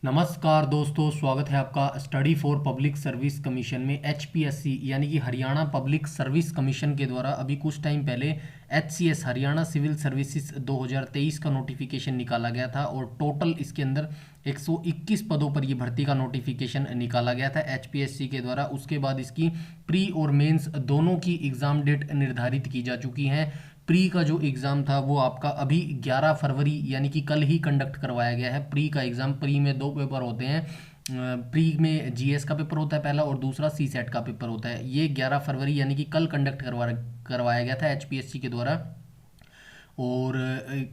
नमस्कार दोस्तों, स्वागत है आपका study for public service commission में। एचपीएससी यानी कि हरियाणा पब्लिक सर्विस कमीशन के द्वारा अभी कुछ टाइम पहले एचसीएस हरियाणा सिविल सर्विसेज 2023 का नोटिफिकेशन निकाला गया था और टोटल इसके अंदर 121 पदों पर ये भर्ती का नोटिफिकेशन निकाला गया था एचपीएससी के द्वारा। उसके बाद इसकी प्री और मेंस दोनों की एग्ज़ाम डेट निर्धारित की जा चुकी हैं। प्री का जो एग्ज़ाम था वो आपका अभी 11 फरवरी यानी कि कल ही कंडक्ट करवाया गया है। प्री का एग्ज़ाम, प्री में दो पेपर होते हैं। प्री में जीएस का पेपर होता है पहला और दूसरा सी सेट का पेपर होता है। ये 11 फरवरी यानी कि कल कंडक्ट करवाया गया था एचपीएससी के द्वारा और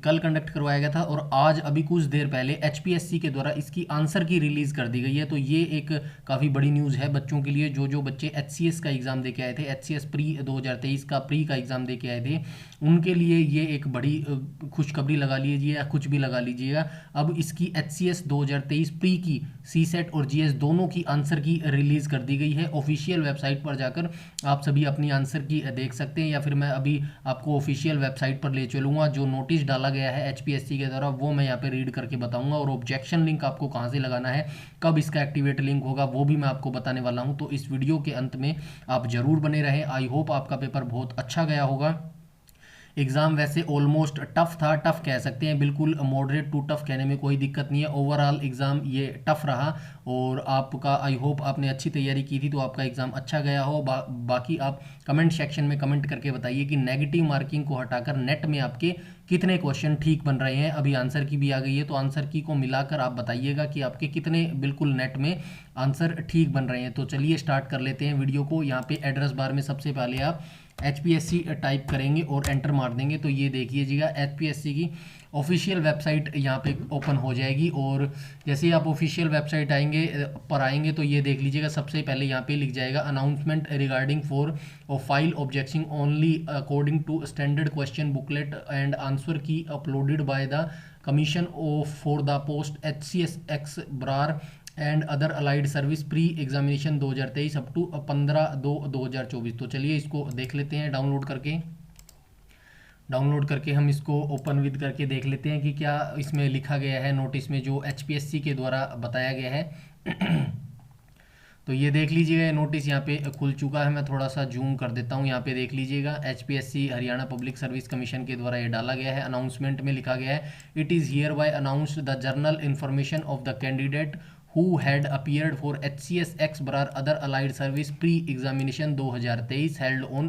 कल कंडक्ट करवाया गया था। और आज अभी कुछ देर पहले एचपीएससी के द्वारा इसकी आंसर की रिलीज़ कर दी गई है। तो ये एक काफ़ी बड़ी न्यूज़ है बच्चों के लिए। जो जो बच्चे एचसीएस का एग्ज़ाम दे के आए थे, एचसीएस प्री 2023 का प्री का एग्ज़ाम दे के आए थे, उनके लिए ये एक बड़ी खुशखबरी लगा लीजिए या कुछ भी लगा लीजिएगा। अब इसकी एचसीएस 2023 प्री की सी सेट और जीएस दोनों की आंसर की रिलीज़ कर दी गई है। ऑफिशियल वेबसाइट पर जाकर आप सभी अपनी आंसर की देख सकते हैं, या फिर मैं अभी आपको ऑफिशियल वेबसाइट पर ले चलूँगा। जो नोटिस डाला गया है एचपीएससी के द्वारा वो मैं यहाँ पे रीड करके बताऊंगा, और ऑब्जेक्शन लिंक आपको कहाँ से लगाना है, कब इसका एक्टिवेट लिंक होगा, वो भी मैं आपको बताने वाला हूँ। तो इस वीडियो के अंत में आप जरूर बने रहें। आई होप आपका पेपर बहुत अच्छा गया होगा। एग्ज़ाम वैसे ऑलमोस्ट टफ था, टफ कह सकते हैं, बिल्कुल मॉडरेट टू टफ कहने में कोई दिक्कत नहीं है। ओवरऑल एग्ज़ाम ये टफ रहा और आपका आई होप आपने अच्छी तैयारी की थी तो आपका एग्ज़ाम अच्छा गया हो। बाकी आप कमेंट सेक्शन में कमेंट करके बताइए कि नेगेटिव मार्किंग को हटाकर नेट में आपके कितने क्वेश्चन ठीक बन रहे हैं। अभी आंसर की भी आ गई है तो आंसर की को मिलाकर आप बताइएगा कि आपके कितने बिल्कुल नेट में आंसर ठीक बन रहे हैं। तो चलिए स्टार्ट कर लेते हैं वीडियो को। यहाँ पे एड्रेस बार में सबसे पहले आप एचपीएससी टाइप करेंगे और एंटर मार देंगे तो ये देखिएगा एचपीएससी की ऑफिशियल वेबसाइट यहाँ पे ओपन हो जाएगी। और जैसे ही आप ऑफिशियल वेबसाइट आएंगे तो ये देख लीजिएगा, सबसे पहले यहाँ पे लिख जाएगा announcement regarding for file objection only according to standard question booklet and answer key uploaded by the commission of for the post HCS ex br and other allied service pre examination 2023 up to 15/2/2024। तो चलिए इसको देख लेते हैं download करके हम इसको open with करके देख लेते हैं कि क्या इसमें लिखा गया है नोटिस में जो एचपीएससी के द्वारा बताया गया है। तो ये देख लीजिएगा, नोटिस यहाँ पे खुल चुका है। मैं थोड़ा सा जूम कर देता हूँ, यहाँ पे देख लीजिएगा HPSC Haryana public service commission के द्वारा ये डाला गया है। अनाउंसमेंट में लिखा गया है, it is here by announced the general information of the candidate who had appeared for HCS X बरार other allied service pre examination 2023 held on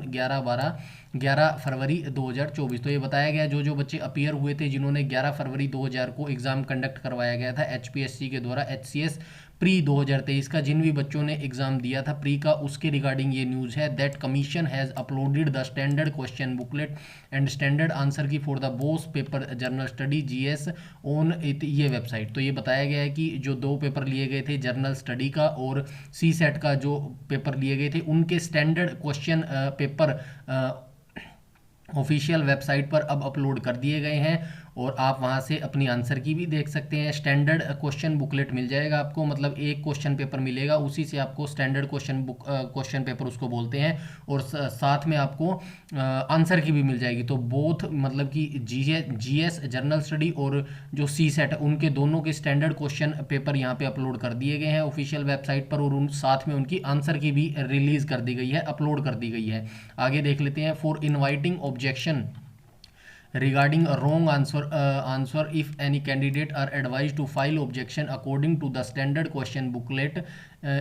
11 February 2024। तो ये बताया गया जो जो बच्चे अपीयर हुए थे जिन्होंने 11 फरवरी 2000 को एग्ज़ाम कंडक्ट करवाया गया था एचपीएससी के द्वारा HCS प्री 2023 का, जिन भी बच्चों ने एग्ज़ाम दिया था प्री का, उसके रिगार्डिंग ये न्यूज़ है that commission has uploaded the standard question booklet and standard answer key for the both paper general study GS on ये वेबसाइट। तो ये बताया गया है कि जो दो पेपर लिए गए थे जर्नल स्टडी का और सी सेट का जो पेपर लिए गए थे उनके standard question paper official website पर अब अपलोड कर दिए गए हैं और आप वहां से अपनी आंसर की भी देख सकते हैं। स्टैंडर्ड क्वेश्चन बुकलेट मिल जाएगा आपको, मतलब एक क्वेश्चन पेपर मिलेगा, उसी से आपको स्टैंडर्ड क्वेश्चन पेपर उसको बोलते हैं, और साथ में आपको आंसर की भी मिल जाएगी। तो बोथ मतलब कि जीएस जनरल स्टडी और जो सी सेट उनके दोनों के स्टैंडर्ड क्वेश्चन पेपर यहाँ पे अपलोड कर दिए गए हैं ऑफिशियल वेबसाइट पर, और उन साथ में उनकी आंसर की भी रिलीज़ कर दी गई है, अपलोड कर दी गई है। आगे देख लेते हैं, for inviting objection regarding a wrong answer if any candidate are advised to file objection according to the standard question booklet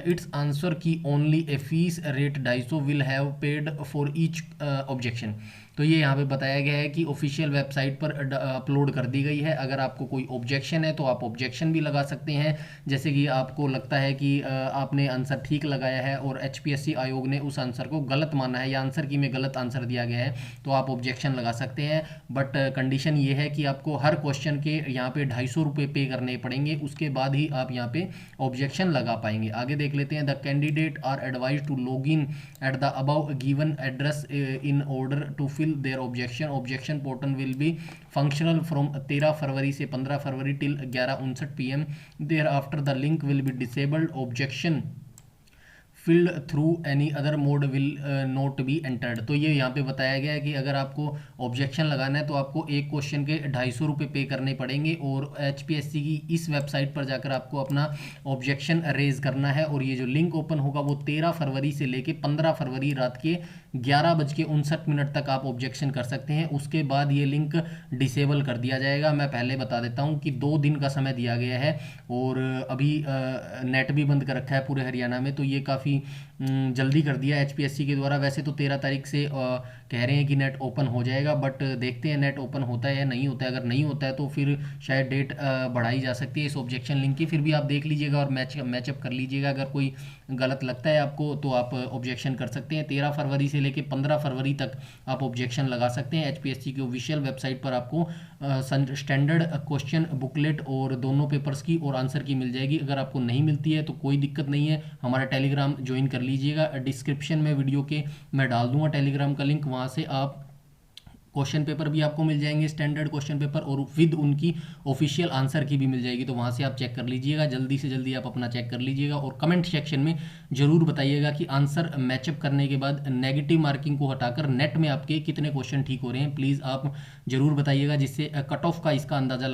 its answer key only a fees rate 250 will have paid for each objection। तो ये यहाँ पे बताया गया है कि official website पर upload कर दी गई है। अगर आपको कोई ऑब्जेक्शन है तो आप ऑब्जेक्शन भी लगा सकते हैं, जैसे कि आपको लगता है कि आपने आंसर ठीक लगाया है और एचपीएससी आयोग ने उस आंसर को गलत माना है या आंसर की में गलत आंसर दिया गया है तो आप ऑब्जेक्शन लगा सकते हैं। बट कंडीशन ये है कि आपको हर क्वेश्चन के यहाँ पे 250 रुपये पे करने पड़ेंगे, उसके बाद ही आप यहाँ पे ऑब्जेक्शन लगा पाएंगे। आगे देख लेते हैं, the candidate are advise to log in at the above given address in order to fill their objection portal will be functional from 13 February से 15 February till 11:59 PM। Thereafter the link will be disabled objection filed through any other mode will not be entered. तो ये यहाँ पे बताया गया है कि अगर आपको ऑब्जेक्शन लगाना है तो आपको एक क्वेश्चन के 250 रुपये पे करने पड़ेंगे, और HPSC की इस वेबसाइट पर जाकर आपको अपना ऑब्जेक्शन रेज करना है। और ये जो लिंक ओपन होगा वो 13 फरवरी से लेके 15 फरवरी रात के 11:59 तक आप ऑब्जेक्शन कर सकते हैं। उसके बाद ये लिंक डिसेबल कर दिया जाएगा। मैं पहले बता देता हूँ कि 2 दिन का समय दिया गया है, और अभी नेट भी बंद कर रखा है पूरे हरियाणा में, तो ये काफ़ी जल्दी कर दिया HPSC के द्वारा। वैसे तो 13 तारीख से कह रहे हैं कि नेट ओपन हो जाएगा, बट देखते हैं नेट ओपन होता है या नहीं होता है। अगर नहीं होता है तो फिर शायद डेट बढ़ाई जा सकती है इस ऑब्जेक्शन लिंक की। फिर भी आप देख लीजिएगा और मैचअप कर लीजिएगा। अगर कोई गलत लगता है आपको तो आप ऑब्जेक्शन कर सकते हैं। 13 फरवरी से लेकर 15 फरवरी तक आप ऑब्जेक्शन लगा सकते हैं। HPSC की ऑफिशियल वेबसाइट पर आपको स्टैंडर्ड क्वेश्चन बुकलेट और दोनों पेपर्स की और आंसर की मिल जाएगी। अगर आपको नहीं मिलती है तो कोई दिक्कत नहीं है, हमारा टेलीग्राम ज्वाइन कर लीजिएगा। डिस्क्रिप्शन में वीडियो के मैं डाल दूंगा टेलीग्राम का लिंक, वहाँ से आप क्वेश्चन पेपर भी आपको मिल जाएंगे, स्टैंडर्ड क्वेश्चन पेपर, और विद उनकी ऑफिशियल आंसर की भी मिल जाएगी। तो वहाँ से आप चेक कर लीजिएगा, जल्दी से जल्दी आप अपना चेक कर लीजिएगा। और कमेंट सेक्शन में जरूर बताइएगा कि आंसर मैचअप करने के बाद नेगेटिव मार्किंग को हटाकर नेट में आपके कितने क्वेश्चन ठीक हो रहे हैं, प्लीज़ आप जरूर बताइएगा, जिससे कट ऑफ का इसका अंदाज़ा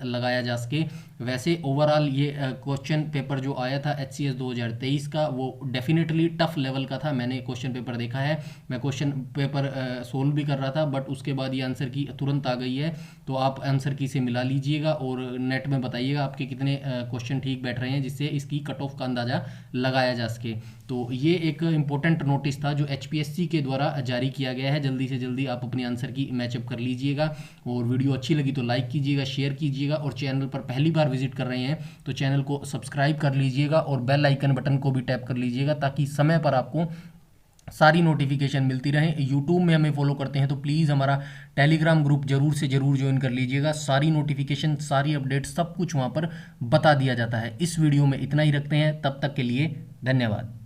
लगाया जा सके। वैसे ओवरऑल ये क्वेश्चन पेपर जो आया था HCS 2023 का, वो डेफिनेटली टफ लेवल का था। मैंने क्वेश्चन पेपर देखा है, मैं क्वेश्चन पेपर सोल्व भी कर रहा था, बट उसके बाद ये आंसर की तुरंत आ गई है। तो आप आंसर की से मिला लीजिएगा और नेट में बताइएगा आपके कितने क्वेश्चन ठीक बैठ रहे हैं, जिससे इसकी कट ऑफ का अंदाज़ा लगाया जा सके। तो ये एक इंपॉर्टेंट नोटिस था जो HPSC के द्वारा जारी किया गया है। जल्दी से जल्दी आप अपनी आंसर की मैचअप कर लीजिएगा। और वीडियो अच्छी लगी तो लाइक कीजिएगा, शेयर कीजिएगा, और चैनल पर पहली बार विजिट कर रहे हैं तो चैनल को सब्सक्राइब कर लीजिएगा और बेल आइकन बटन को भी टैप कर लीजिएगा, ताकि समय पर आपको सारी नोटिफिकेशन मिलती रहे। यूट्यूब में हमें फॉलो करते हैं तो प्लीज़ हमारा टेलीग्राम ग्रुप जरूर से जरूर ज्वाइन कर लीजिएगा। सारी नोटिफिकेशन, सारी अपडेट, सब कुछ वहाँ पर बता दिया जाता है। इस वीडियो में इतना ही रखते हैं, तब तक के लिए धन्यवाद।